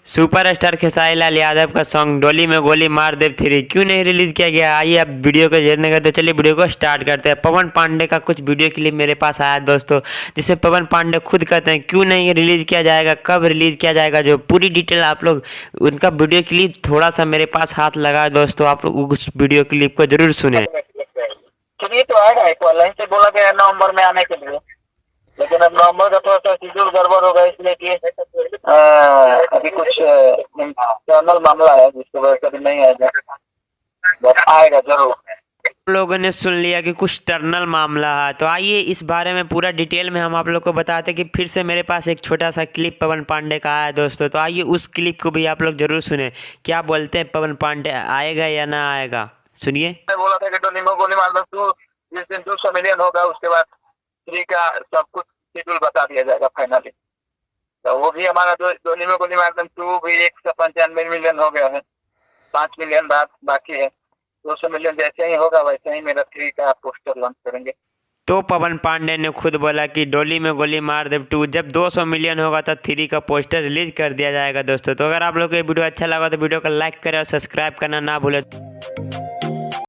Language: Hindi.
सुपरस्टार खेसारी लाल यादव का सॉन्ग डोली में गोली मार दे 3 क्यों नहीं रिलीज किया गया। आइए अब वीडियो को जानने करते, चलिए वीडियो को स्टार्ट करते हैं। पवन पांडे का कुछ वीडियो क्लिप मेरे पास आया दोस्तों, जिसमें पवन पांडे खुद कहते हैं क्यों नहीं रिलीज किया जाएगा, कब रिलीज किया जाएगा, जो पूरी डिटेल आप लोग उनका वीडियो क्लिप थोड़ा सा मेरे पास हाथ लगा है दोस्तों, आप लोग उस वीडियो क्लिप को जरूर सुने। चलिए तो आएगा, एक ऑनलाइन से बोला गया नवंबर में आने के लिए, लेकिन अब नवंबर का थोड़ा सा शेड्यूल गड़बड़ हो गया, इसलिए कि अभी कुछ इंटरनल मामला है जिसकी वजह से अभी नहीं आएगा, बट आएगा जरूर। लोगों ने सुन लिया कि कुछ टर्नल मामला है, तो आइए इस बारे में पूरा डिटेल में हम आप लोग को बताते हैं कि फिर से मेरे पास एक छोटा सा क्लिप पवन पांडे का आया है दोस्तों, तो आइए उस क्लिप को भी आप लोग जरूर सुने। क्या बोलते हैं पवन पांडे, आएगा या ना आएगा, सुनिए। मैं बोला था कि डोली में गोली मार दो, जिस दिन 200 मिलियन होगा उसके बाद 3 का सब कुछ शेड्यूल बता दिया जाएगा फाइनली। तो वो भी हमारा डोली में गोली मार दो 2 भी 195 मिलियन हो गया है, 5 मिलियन बाकी है। 200 मिलियन जैसे ही होगा वैसे ही मेरा 3 का पोस्टर लॉन्च करेंगे। तो पवन पांडे ने खुद बोला कि डोली में गोली मार दे 2 जब 200 मिलियन होगा तो 3 का पोस्टर रिलीज कर दिया जाएगा दोस्तों। तो अगर आप लोग को ये वीडियो अच्छा लगा तो वीडियो को लाइक करें और सब्सक्राइब करना ना भूलें।